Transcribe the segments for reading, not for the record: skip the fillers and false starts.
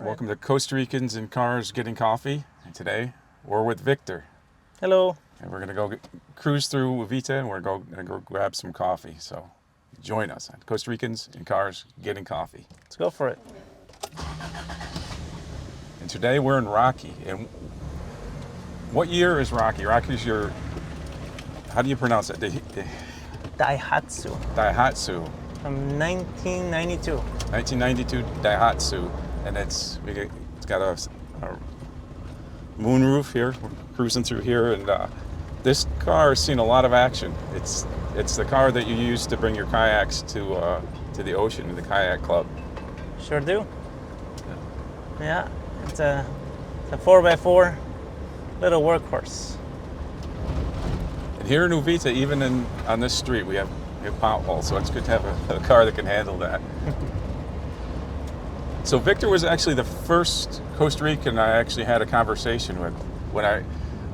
Welcome to Costa Ricans in Cars Getting Coffee. And today we're with Victor. Hello. And we're going to go cruise through Uvita and we're going to go grab some coffee. So join us on Costa Ricans in Cars Getting Coffee. Let's go for it. And today we're in Rocky. And what year is Rocky? Rocky's your, how do you pronounce it? Daihatsu. Daihatsu. From 1992. 1992 Daihatsu. And it's got a moonroof here. We're cruising through here, and this car has seen a lot of action. It's the car that you use to bring your kayaks to the ocean in the kayak club. Sure do. Yeah, it's a 4x4 little workhorse. And here in Uvita, even on this street, we have potholes, so it's good to have a car that can handle that. So Victor was actually the first Costa Rican I actually had a conversation with. When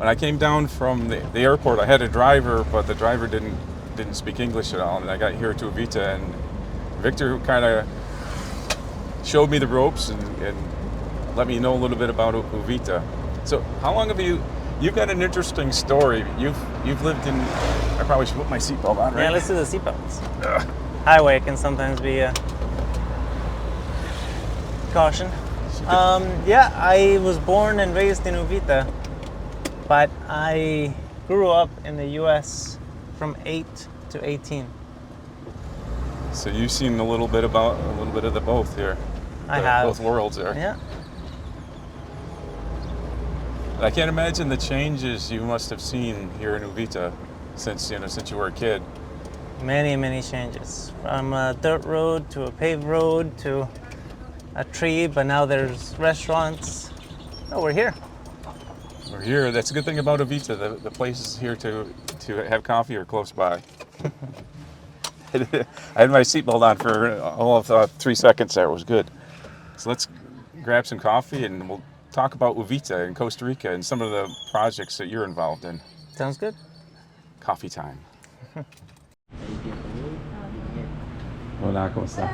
I came down from the airport, I had a driver, but the driver didn't speak English at all. And I got here to Uvita, and Victor kind of showed me the ropes and let me know a little bit about Uvita. So how long have you've got an interesting story. You've lived in, I probably should put my seatbelt on, right? Yeah, let's do the seatbelts. Highway can sometimes be caution. Yeah, I was born and raised in Uvita, but I grew up in the U.S. from 8 to 18. So you've seen a little bit of the both here. I have. Both worlds there. Yeah. I can't imagine the changes you must have seen here in Uvita since you were a kid. Many changes. From a dirt road to a paved road to a tree, but now there's restaurants. Oh, we're here. We're here. That's a good thing about Uvita. The places here to have coffee are close by. I had my seatbelt on for all of 3 seconds there. It was good. So let's grab some coffee and we'll talk about Uvita and Costa Rica and some of the projects that you're involved in. Sounds good. Coffee time. Hola, ¿cómo está?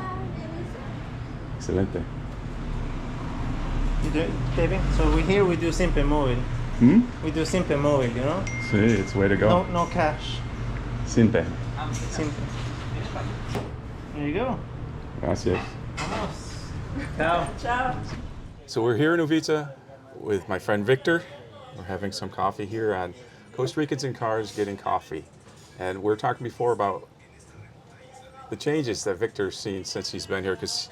Excelente. You do it, David? So we do simple mobile. We do simple mobile, you know? Sí, it's way to go. No cash. Simple. Simple. There you go. Gracias. Vamos. Ciao. Ciao. So we're here in Uvita with my friend Victor. We're having some coffee here on Costa Ricans in Cars Getting Coffee. And we were talking before about the changes that Victor's seen since he's been here, because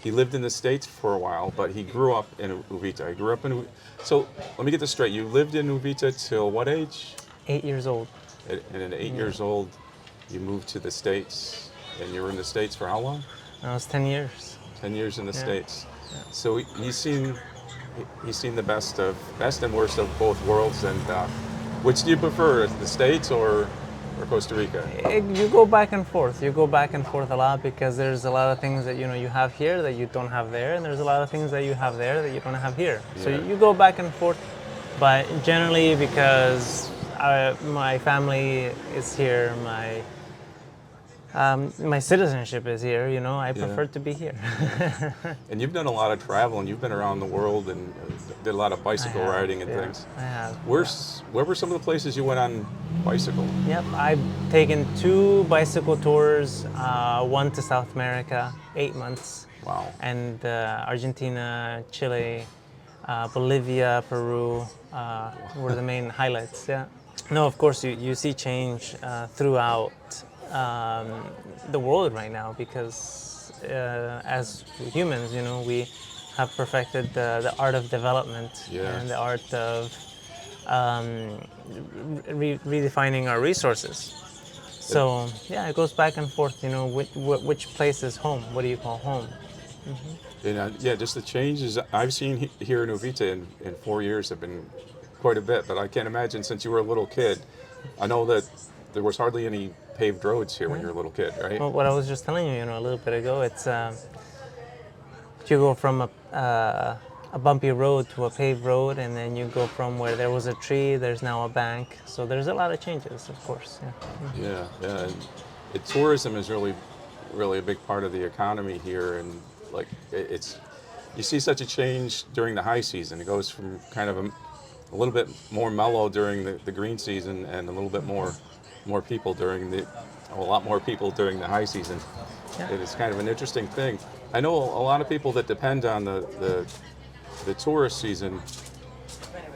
he lived in the States for a while, but he grew up in Uvita. So let me get this straight. You lived in Uvita till what age? 8 years old. And at 8 years old, you moved to the States. And you were in the States for how long? That was 10 years. 10 years in the Yeah. States. So he's seen the best and worst of both worlds. And which do you prefer, the States or Costa Rica? You go back and forth. You go back and forth a lot because there's a lot of things that you have here that you don't have there, and there's a lot of things that you have there that you don't have here. So Yeah. you go back and forth, but generally because my family is here, my citizenship is here. I prefer to be here. And you've done a lot of travel, and you've been around the world and did a lot of bicycle riding and things. I have. Where were some of the places you went on bicycle? Yep, I've taken 2 bicycle tours, one to South America, 8 months. Wow. And Argentina, Chile, Bolivia, Peru were the main highlights. Yeah. No, of course you see change throughout the world right now because as humans, we have perfected the art of development and the art of redefining our resources. So yeah, it goes back and forth. Which place is home? What do you call home? And just the changes I've seen here in Uvita in 4 years have been quite a bit. But I can't imagine since you were a little kid. I know that there was hardly any paved roads here when you were a little kid, right? Well, what I was just telling you, a little bit ago, it's you go from a bumpy road to a paved road, and then you go from where there was a tree, there's now a bank. So there's a lot of changes, of course. Yeah. Tourism is really a big part of the economy here, and like it's you see such a change during the high season. It goes from kind of a little bit more mellow during the green season, and a little bit more people during a lot more people during the high season. Yeah. It is kind of an interesting thing. I know a lot of people that depend on the tourist season.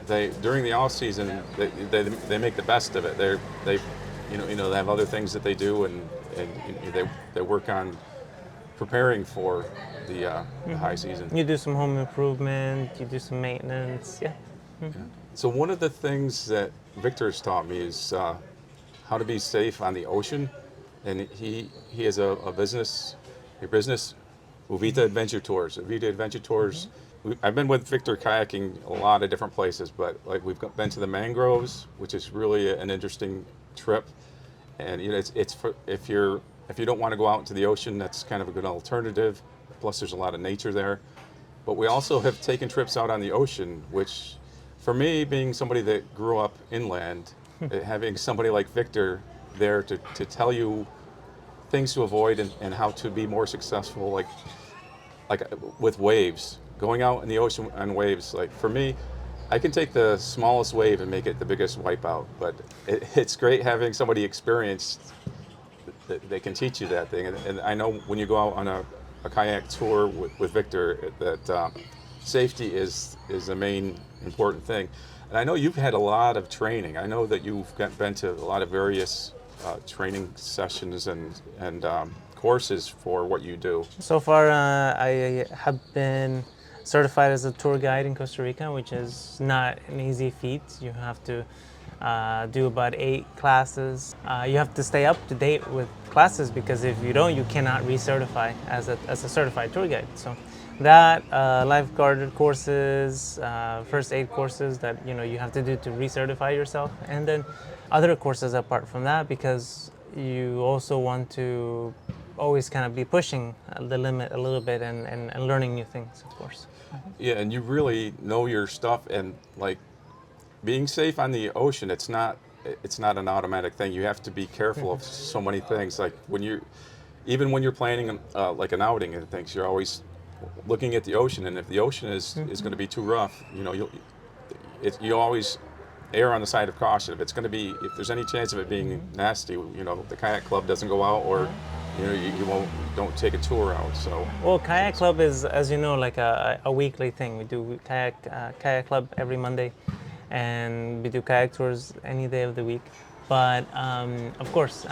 They during the off season they make the best of it. They they have other things that they do, and they work on preparing for the high season. You do some home improvement, you do some maintenance. Yeah. So one of the things that Victor's taught me is how to be safe on the ocean, and he has a business, Uvita Adventure Tours. Uvita Adventure Tours. I've been with Victor kayaking a lot of different places, but like we've been to the mangroves, which is really an interesting trip, and it's for if you don't want to go out into the ocean, that's kind of a good alternative. Plus, there's a lot of nature there. But we also have taken trips out on the ocean, which, for me, being somebody that grew up inland, having somebody like Victor there to tell you things to avoid and how to be more successful, like with waves, going out in the ocean on waves. Like for me, I can take the smallest wave and make it the biggest wipeout, but it's great having somebody experienced that they can teach you that thing. And I know when you go out on a kayak tour with Victor, that safety is the main important thing. And I know you've had a lot of training. I know that you've been to a lot of various training sessions and courses for what you do. So far, I have been certified as a tour guide in Costa Rica, which is not an easy feat. You have to do about 8 classes. You have to stay up to date with classes, because if you don't, you cannot recertify as a certified tour guide. So that, lifeguard courses, first aid courses that you have to do to recertify yourself, and then other courses apart from that, because you also want to always kind of be pushing the limit a little bit and learning new things, of course. Yeah, and you really know your stuff, and like being safe on the ocean, it's not an automatic thing. You have to be careful of so many things. Like even when you're planning like an outing and things, you're always looking at the ocean, and if the ocean is going to be too rough, you always err on the side of caution. If there's any chance of it being nasty, the kayak club doesn't go out, or don't take a tour out. So well, kayak club is, as you know, like a weekly thing. We do kayak club every Monday, and we do kayak tours any day of the week. But of course,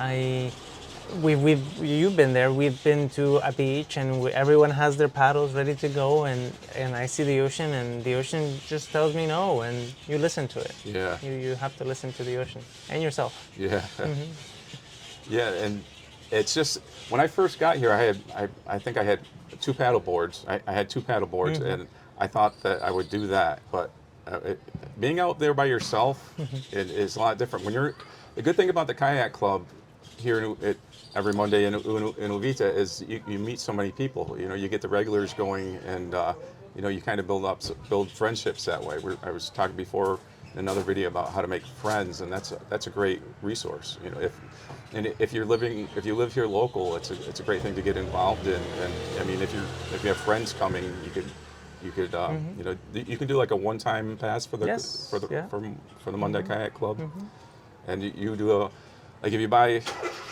you've been there. We've been to a beach, and everyone has their paddles ready to go, and I see the ocean, and the ocean just tells me no, and you listen to it. Yeah. You have to listen to the ocean and yourself. Yeah. Yeah, and it's just when I first got here, I think I had 2 paddle boards. I had 2 paddle boards, and I thought that I would do that, but being out there by yourself it is a lot different. The good thing about the kayak club here every Monday in Uvita is you meet so many people. You get the regulars going, and you kind of build friendships that way. I was talking before in another video about how to make friends, and that's a great resource. If you live here local, it's a great thing to get involved in. And I mean, if you have friends coming, you could you can do like a one-time pass for the Monday Kayak Club, and you do like if you buy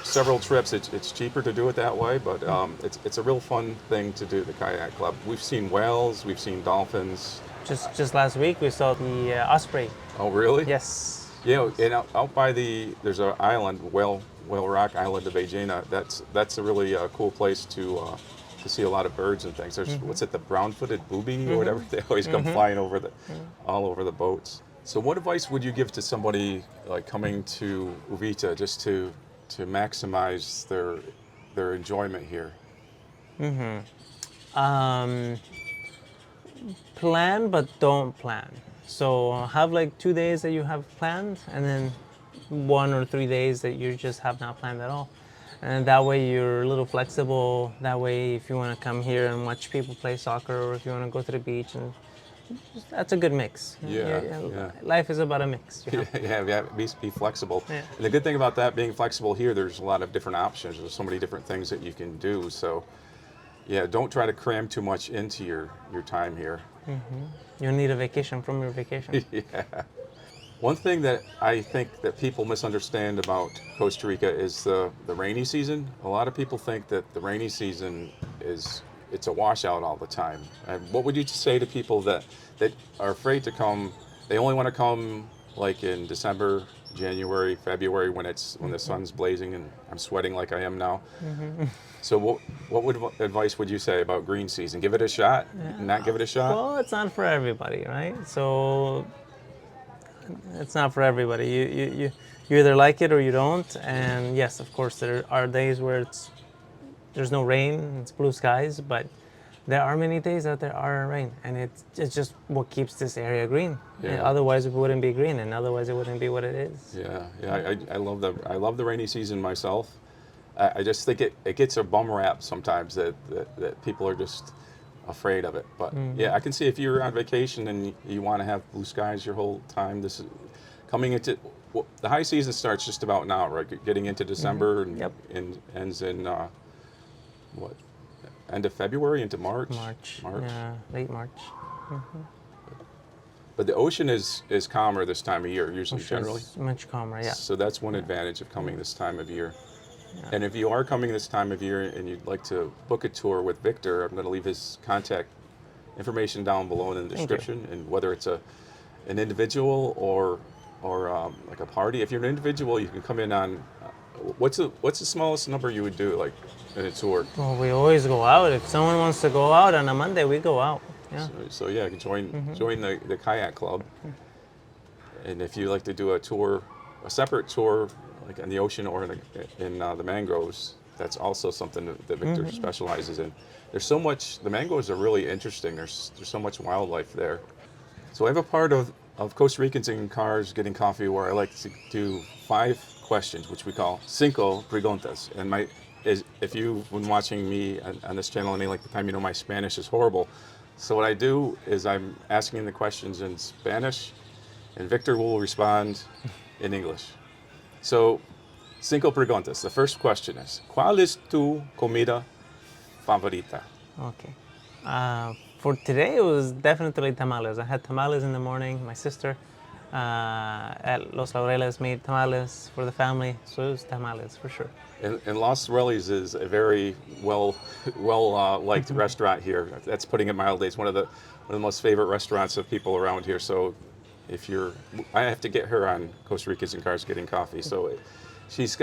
several trips, it's cheaper to do it that way. But it's a real fun thing to do, the kayak club. We've seen whales, we've seen dolphins. Just last week we saw the osprey. Oh, really? Yes. Yeah, and out by there's an island, Whale Rock Island of Bajena. That's a really cool place to see a lot of birds and things. There's what's it, the brown-footed booby or whatever? They always come flying over all over the boats. So what advice would you give to somebody like coming to Uvita just to maximize their enjoyment here? Plan, but don't plan. So have like 2 days that you have planned, and then 1 or 3 days that you just have not planned at all. And that way you're a little flexible. That way, if you want to come here and watch people play soccer, or if you want to go to the beach, and that's a good mix. Yeah. Life is about a mix. Be flexible. Yeah. And the good thing about that, being flexible here, there's a lot of different options. There's so many different things that you can do. So, Yeah, don't try to cram too much into your time here. You need a vacation from your vacation. Yeah. One thing that I think that people misunderstand about Costa Rica is the rainy season. A lot of people think that the rainy season it's a washout all the time. And what would you say to people that are afraid to come? They only want to come like in December, January, February when the sun's blazing and I'm sweating like I am now. So what advice would you say about green season? Give it a shot? Not give it a shot? Well, it's not for everybody, right? So it's not for everybody. You either like it or you don't. And yes, of course, there are days where there's no rain, it's blue skies, but there are many days that there are rain, and it's just what keeps this area green. Yeah. Otherwise, it wouldn't be green, and otherwise, it wouldn't be what it is. Yeah. I love the rainy season myself. I just think it gets a bum rap sometimes that people are just afraid of it. But yeah, I can see if you're on vacation and you want to have blue skies your whole time. This is coming into the high season starts just about now, right? Getting into December and ends in what? End of February into March. March. Yeah, late March. But the ocean is calmer this time of year, usually, generally. Much calmer, yeah. So that's one advantage of coming this time of year. Yeah. And if you are coming this time of year and you'd like to book a tour with Victor, I'm going to leave his contact information down below in the description. And whether it's an individual or like a party, if you're an individual, you can come in on what's the smallest number you would do like in a tour? Well, we always go out. If someone wants to go out on a Monday, we go out. Yeah. So yeah, you can join the kayak club. And if you like to do a separate tour, like in the ocean or in the mangroves, that's also something that Victor specializes in. There's so much. The mangroves are really interesting. There's so much wildlife there. So I have a part of Costa Ricans in cars getting coffee where I like to do 5 questions, which we call cinco preguntas. And if you've been watching me on this channel any length of time, you know my Spanish is horrible. So what I do is I'm asking the questions in Spanish, and Victor will respond in English. So, cinco preguntas. The first question is, ¿cuál es tu comida favorita? Okay. For today, it was definitely tamales. I had tamales in the morning. My sister at Los Laureles made tamales for the family, so it was tamales for sure. And Los Laureles is a very well liked restaurant here. That's putting it mildly. It's one of the most favorite restaurants of people around here. So I have to get her on Costa Ricans in Cars Getting Coffee. So she's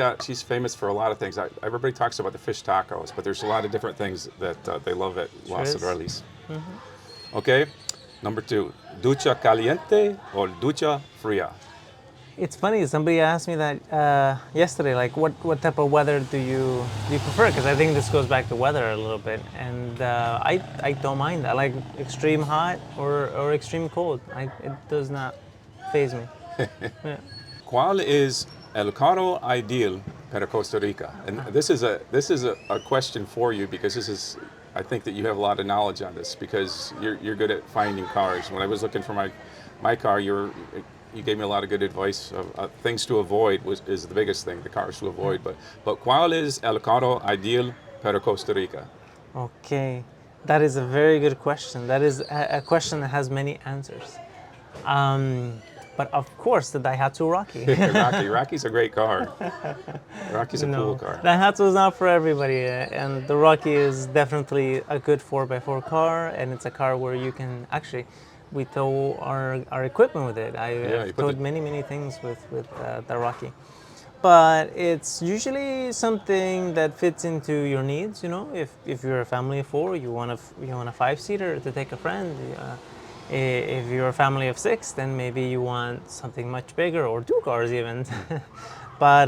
famous for a lot of things. Everybody talks about the fish tacos, but there's a lot of different things that they love at Los Laureles. Okay, number 2, ducha caliente or ducha fría? It's funny. Somebody asked me that yesterday. Like, what type of weather do you prefer? Because I think this goes back to weather a little bit, and I don't mind. I like extreme hot or extreme cold. It does not faze me. Yeah. ¿Cuál es el carro ideal para Costa Rica? And this is a question for you because I think that you have a lot of knowledge on this because you're good at finding cars. When I was looking for my car, you gave me a lot of good advice. Things to avoid is the biggest thing, the cars to avoid. But ¿cuál es el carro ideal para Costa Rica? Okay, that is a very good question. That is a question that has many answers. But of course, the Daihatsu Rocky. Rocky's a great car. Rocky's a cool car. Daihatsu is not for everybody, and the Rocky is definitely a good 4x4 car, and it's a car where you can actually. We tow our equipment with it. I've towed many things with the Rocky. But it's usually something that fits into your needs, you know. If you're a family of 4, you want a 5-seater to take a friend. If you're a family of 6, then maybe you want something much bigger or 2 cars even. But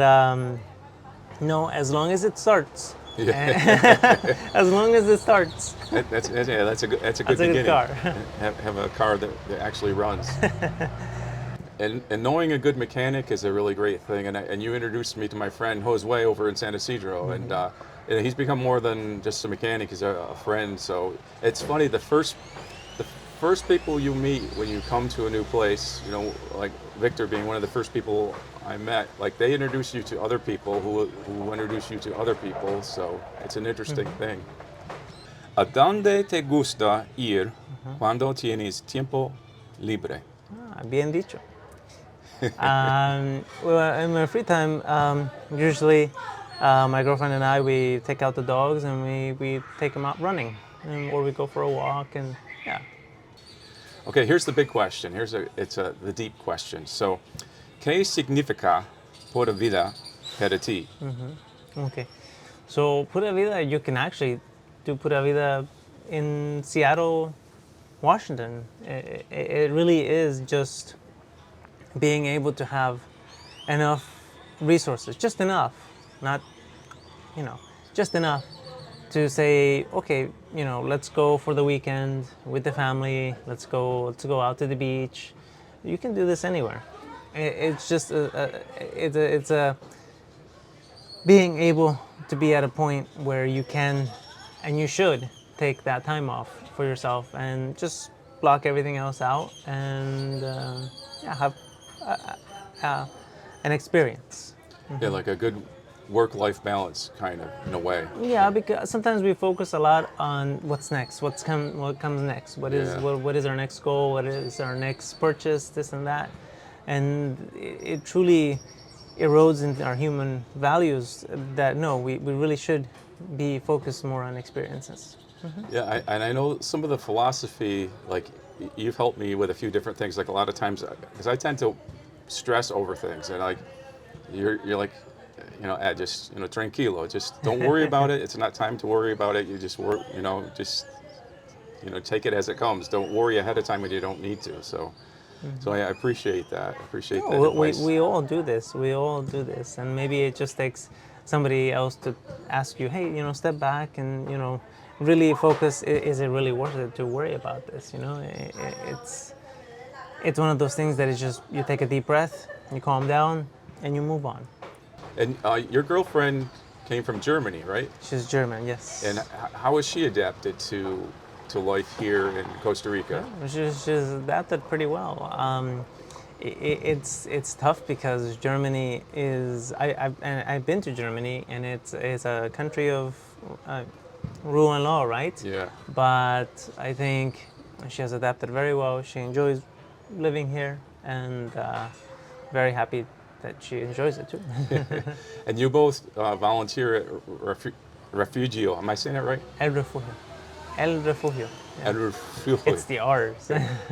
no, as long as it starts. As long as it starts. That's a good beginning. Good car. Have a car that actually runs. And knowing a good mechanic is a really great thing. And you introduced me to my friend Josue over in San Isidro, and he's become more than just a mechanic. He's a friend. So it's funny. The first people you meet when you come to a new place, you know, like Victor being one of the first people I met, like they introduce you to other people who introduce you to other people. So it's an interesting thing. ¿A dónde te gusta ir cuando tienes tiempo libre? Bien dicho. Well, in my free time, usually my girlfriend and I, we take out the dogs and we take them out running, or we go for a walk, and yeah. Okay, here's the big question. The deep question. So, ¿qué significa Pura Vida para ti? Okay. So Pura Vida, you can actually do Pura Vida in Seattle, Washington. It really is just being able to have enough resources, just enough, not, just enough to say, okay, let's go for the weekend with the family. Let's go out to the beach. You can do this anywhere. It's just it's a being able to be at a point where you can and you should take that time off for yourself and just block everything else out and have an experience. Yeah, like a good work-life balance, kind of, in a way. Yeah, because sometimes we focus a lot on what's next, what comes next, what is our next goal, what is our next purchase, this and that, and it truly erodes into our human values. That no, we really should be focused more on experiences. Yeah, and I know some of the philosophy, like you've helped me with a few different things. Like a lot of times, because I tend to stress over things, and like you're like, just tranquilo, just don't worry about it. It's not time to worry about it. You just work, take it as it comes. Don't worry ahead of time when you don't need to. So I appreciate that. That advice. We all do this. We all do this, and maybe it just takes somebody else to ask you, hey, step back and really focus. Is it really worth it to worry about this? It's one of those things that is just you take a deep breath, you calm down, and you move on. And your girlfriend came from Germany, right? She's German, yes. And how has she adapted to life here in Costa Rica? Yeah, she's adapted pretty well. It's tough because Germany is. I've been to Germany, and it's a country of rule and law, right? Yeah. But I think she has adapted very well. She enjoys living here, and very happy that she enjoys it too. And you both volunteer at Refugio. Am I saying that right? El Refugio. El Refugio. Yeah. El Refugio. It's the R's.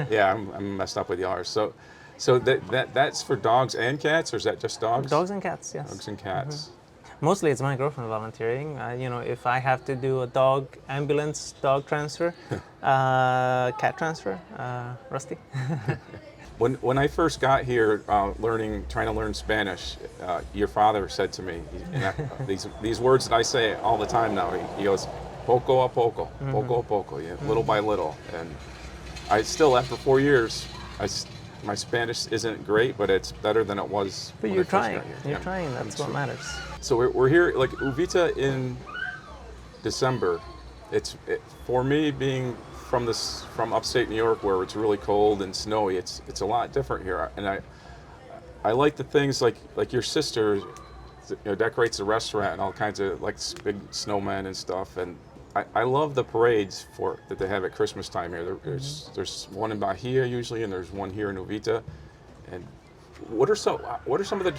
Yeah, I'm messed up with the R's. So that's for dogs and cats, or is that just dogs? Dogs and cats, yes. Dogs and cats. Mostly it's my girlfriend volunteering. If I have to do a dog ambulance, dog transfer, cat transfer, Rusty. When I first got here, trying to learn Spanish, your father said to me, these words that I say all the time now. He goes, "Poco a poco, poco a poco," little by little. And I still, after 4 years, my Spanish isn't great, but it's better than it was. But you're trying. You're trying. That's what matters. So we're here, like Uvita in December. For me, being from upstate New York, where it's really cold and snowy, it's a lot different here. And I like the things like your sister, decorates the restaurant and all kinds of like big snowmen and stuff. And I love the parades that they have at Christmas time here. There's one in Bahia usually, and there's one here in Uvita. And what are some of the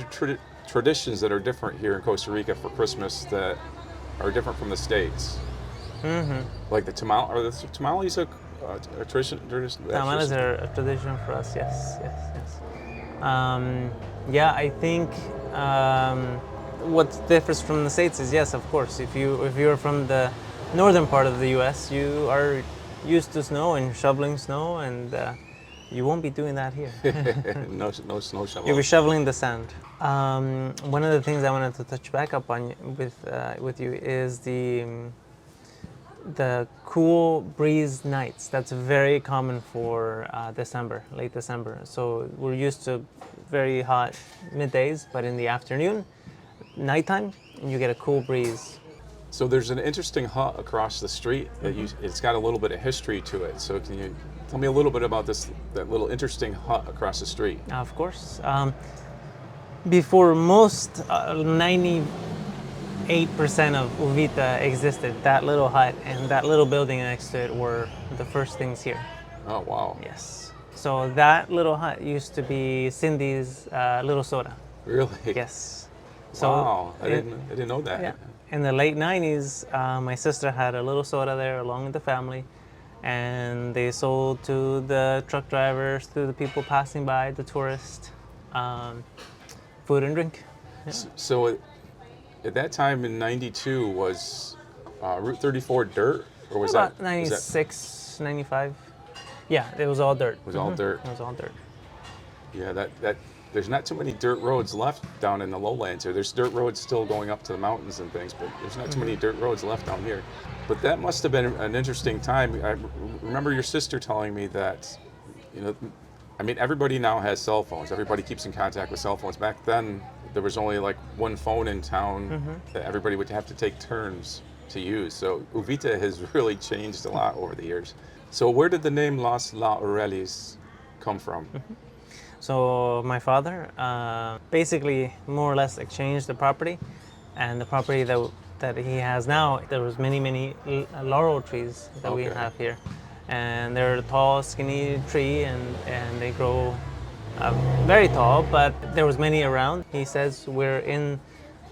traditions that are different here in Costa Rica for Christmas that are different from the States? Like the tamales a tradition? Tamales are a tradition for us. Yes. I think what differs from the States is, yes, of course. If you're from the northern part of the U.S., you are used to snow and shoveling snow, and you won't be doing that here. No snow shovel. You'll be shoveling the sand. One of the things I wanted to touch back up on with you is the cool breeze nights. That's very common for December, late December. So we're used to very hot middays, but in the afternoon, nighttime, you get a cool breeze. So there's an interesting hut across the street that it's got a little bit of history to it. So can you tell me a little bit about that little interesting hut across the street? Of course. Before most 90 8% of Uvita existed. That little hut and that little building next to it were the first things here. Oh, wow. Yes. So that little hut used to be Cindy's little soda. Really? Yes. Wow. I it- didn't know that. Yeah. In the late 90s, my sister had a little soda there along with the family, and they sold to the truck drivers, to the people passing by, the tourists, food and drink. So at that time in '92 was Route 34 dirt, or was About that 96, 95. Yeah, it was all dirt. it was all dirt? It was all dirt. Yeah, that there's not too many dirt roads left down in the lowlands here. There's dirt roads still going up to the mountains and things, but there's not too many dirt roads left down here. But that must have been an interesting time. I remember your sister telling me that, you know, I mean, everybody now has cell phones. Everybody keeps in contact with cell phones. Back then, there was only like one phone in town that everybody would have to take turns to use. So Uvita has really changed a lot over the years. So where did the name Los Laureles come from? So my father basically more or less exchanged the property, and the property that he has now, there was many laurel trees that we Okay. have here, and they're a tall, skinny tree, and they grow very tall. But there was many around. He says we're in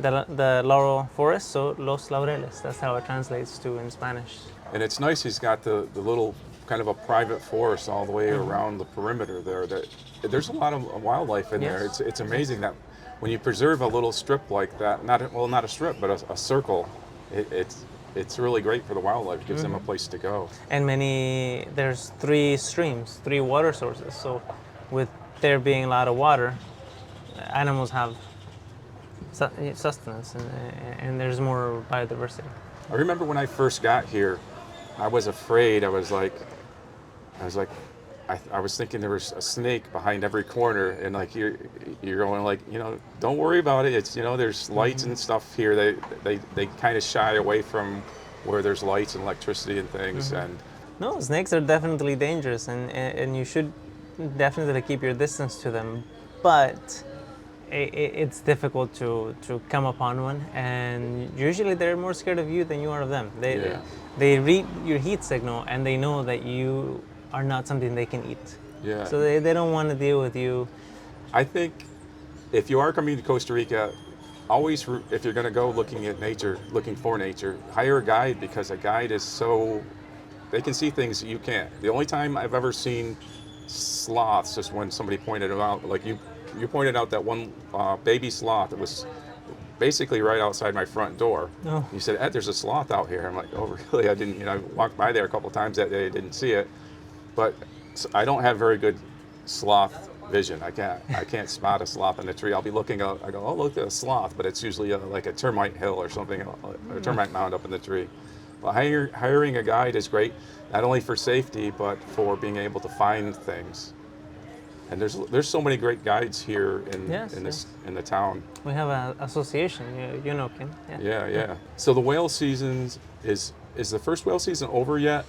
the laurel forest, so Los Laureles. That's how it translates to in Spanish. And it's nice he's got the little kind of a private forest all the way around the perimeter there. That there's a lot of wildlife in there. Yes. It's amazing that when you preserve a little strip like that, not a strip, but a circle, it's really great for the wildlife. It gives them a place to go. And there's 3 streams, 3 water sources. So with there being a lot of water, animals have sustenance, and there's more biodiversity. I remember when I first got here, I was afraid. I was thinking there was a snake behind every corner, and like you're going like, you know, don't worry about it. It's, you know, there's lights and stuff here. They kind of shy away from where there's lights and electricity and things. And No, snakes are definitely dangerous, and you should definitely keep your distance to them. But it's difficult to come upon one, and usually they're more scared of you than you are of them. Yeah. They read your heat signal, and they know that you are not something they can eat. yeah, So they don't want to deal with you. I think if you are coming to Costa Rica, always, if you're going to go looking for nature, hire a guide, because a guide they can see things that you can't. The only time I've ever seen sloths is when somebody pointed them out. Like you pointed out that one baby sloth that was basically right outside my front door. Oh. You said, Ed, there's a sloth out here. I'm like, oh, really? I didn't, I walked by there a couple times that day, didn't see it. But I don't have very good sloth vision. I can't spot a sloth in a tree. I'll be looking out, I go, oh, look at a sloth, but it's usually like a termite hill or something, a termite mound up in the tree. Well, hiring a guide is great, not only for safety, but for being able to find things. And there's so many great guides here in the town. We have an association, you know, Kim. Yeah. So the whale season is the first whale season over yet?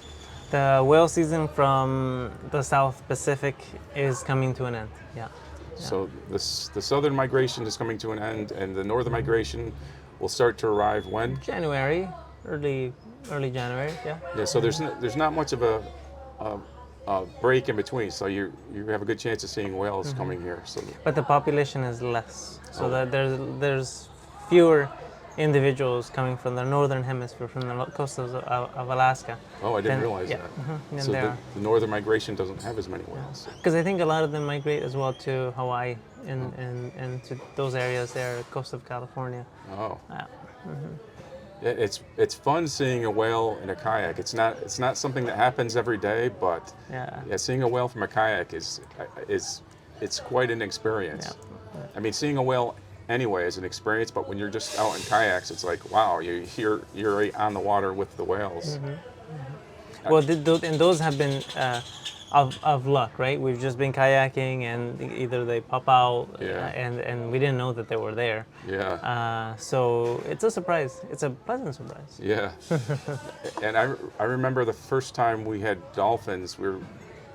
The whale season from the South Pacific is coming to an end. Yeah. So the southern migration is coming to an end, and the northern migration will start to arrive when? January, early January. Yeah. Yeah. So there's not much of a break in between, so you have a good chance of seeing whales coming here. So, But the population is less, so that there's fewer individuals coming from the northern hemisphere, from the coast of Alaska. oh, I didn't realize that. Than So there the northern migration doesn't have as many whales. Because I think a lot of them migrate as well to Hawaii and to those areas there, coast of California. Oh. Yeah. Yeah, it's fun seeing a whale in a kayak. It's not something that happens every day, but seeing a whale from a kayak is quite an experience. Yeah. I mean, seeing a whale anyway is an experience, but when you're just out in kayaks, it's like, wow, you're right on the water with the whales. Well, and those have been of luck, right? We've just been kayaking, and either they pop out, and we didn't know that they were there. Yeah. So it's a surprise. It's a pleasant surprise. Yeah. And I remember the first time we had dolphins. We're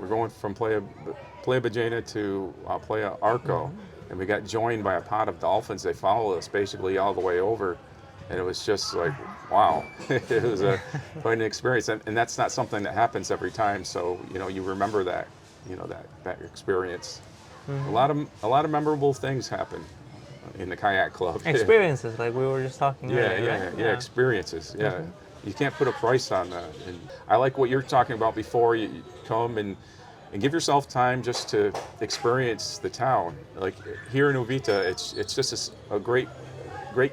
going from Playa Ballena to Playa Arco, and we got joined by a pod of dolphins. They followed us basically all the way over, And it was just like, wow, it was quite an experience. And that's not something that happens every time. So, you remember that, that experience. A lot of memorable things happen in the kayak club. Experiences, like we were just talking earlier, right? Yeah, experiences. Yeah. You can't put a price on that. And I like what you're talking about before. You come and give yourself time just to experience the town. Like here in Uvita, it's just a great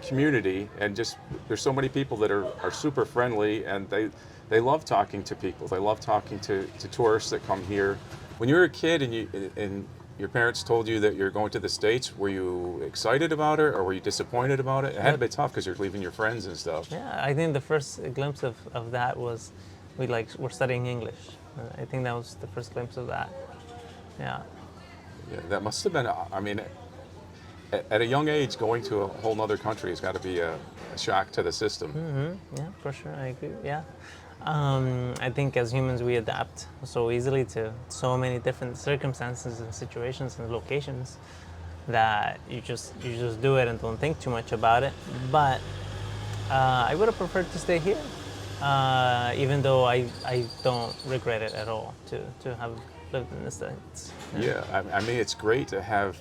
community, and just there's so many people that are super friendly, and they love talking to people. They love talking to tourists that come here. When you were a kid and your parents told you that you're going to the States, were you excited about it or were you disappointed about it? It had to be tough because you're leaving your friends and stuff. Yeah, I think the first glimpse of that was we're studying English. I think that was the first glimpse of that. Yeah. Yeah, that must have been, I mean, at a young age, going to a whole nother country has got to be a shock to the system. Yeah, for sure, I agree. Yeah, I think as humans we adapt so easily to so many different circumstances and situations and locations that you just do it and don't think too much about it. But I would have preferred to stay here, even though I don't regret it at all to have lived in the States. Yeah, I mean, it's great to have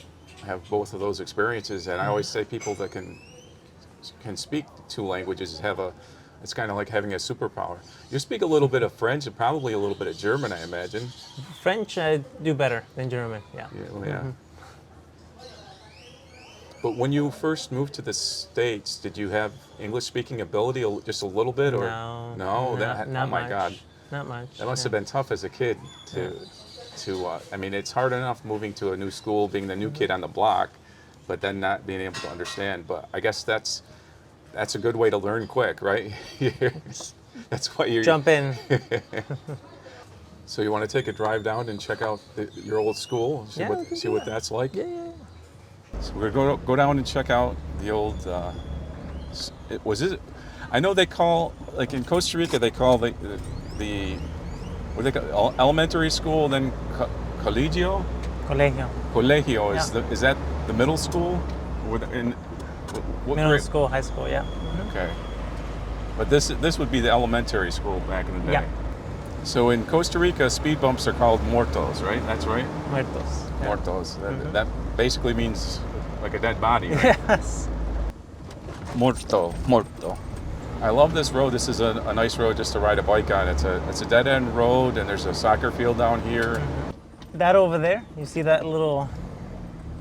both of those experiences, and I always say people that can speak two languages it's kind of like having a superpower. You speak a little bit of French and probably a little bit of German, I imagine. French I do better than German. Yeah. But when you first moved to the States, did you have English speaking ability just a little bit, or no? Not oh my much. God, not much. that must have been tough as a kid to I mean, it's hard enough moving to a new school, being the new kid on the block, but then not being able to understand. But I guess that's a good way to learn quick, right? That's why you jump in. So you want to take a drive down and check out your old school, see what that's like? Yeah. So we're going to go down and check out the old. I know they call, like in Costa Rica, they call the what do they call elementary school, then colegio. Colegio is that the middle school? What Middle grade? school, high school, yeah. Okay. But this would be the elementary school back in the day. Yeah. So in Costa Rica, speed bumps are called muertos, right? That's right? Muertos. Yeah. Muertos. That basically means like a dead body, right? Yes. Muerto. I love this road. This is a nice road just to ride a bike on. It's a dead-end road, and there's a soccer field down here. That over there, you see that little...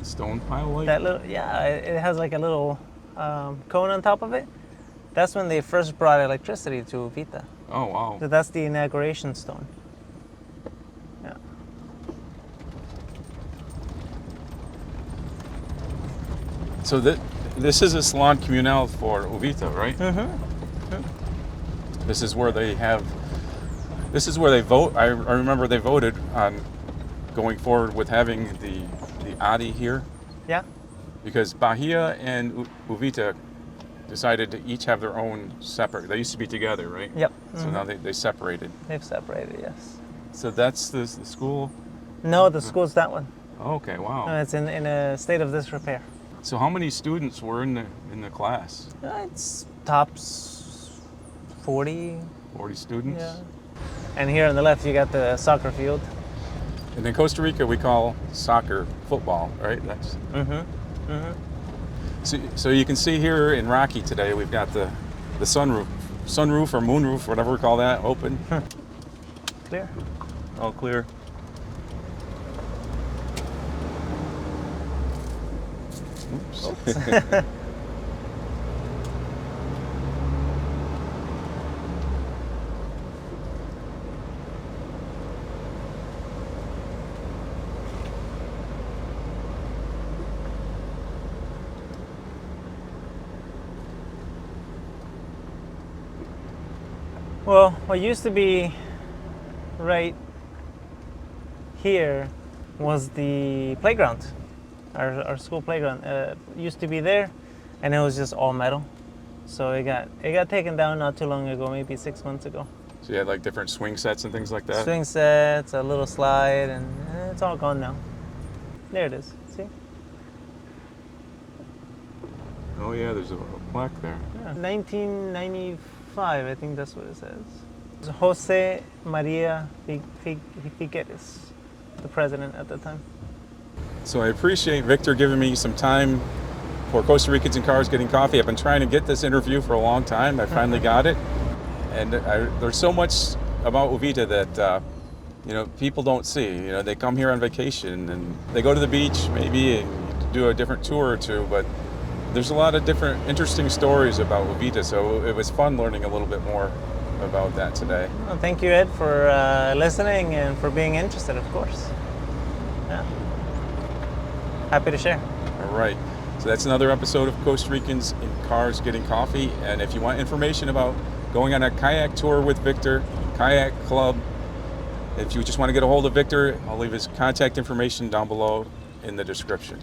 Stone pile like? That little, yeah, it has like a little cone on top of it. That's when they first brought electricity to Uvita. Oh, wow. So that's the inauguration stone. Yeah. So this is a salon communal for Uvita, right? This is where they vote. I remember they voted on going forward with having the Adi here. Yeah. Because Bahia and Uvita decided to each have their own separate. They used to be together, right? Yep. So now they separated. They've separated, yes. So that's the school? No, the school's that one. Okay, wow. No, it's in a state of disrepair. So how many students were in the class? It's tops 40. 40 students? Yeah. And here on the left, you got the soccer field. And in Costa Rica, we call soccer football, right? That's. So you can see here in Rocky today, we've got the sunroof or moonroof, whatever we call that, open. Clear. All clear. Oops. Well, what used to be right here was the playground. Our school playground used to be there, and it was just all metal. So it got taken down not too long ago, maybe 6 months ago. So you had like different swing sets and things like that? Swing sets, a little slide, and it's all gone now. There it is. See? Oh yeah, there's plaque there. Yeah. 1995, I think that's what it says. It's Jose Maria Figueres, the president at the time. So I appreciate Victor giving me some time for Costa Ricans and Cars Getting Coffee. I've been trying to get this interview for a long time. I finally got it. And there's so much about Uvita that people don't see. They come here on vacation and they go to the beach maybe and do a different tour or two, but there's a lot of different interesting stories about Uvita, so it was fun learning a little bit more about that today. Well, thank you, Ed, for listening and for being interested, of course. Yeah. Happy to share. All right. So that's another episode of Costa Ricans in Cars Getting Coffee. And if you want information about going on a kayak tour with Victor, kayak club, if you just want to get a hold of Victor, I'll leave his contact information down below in the description.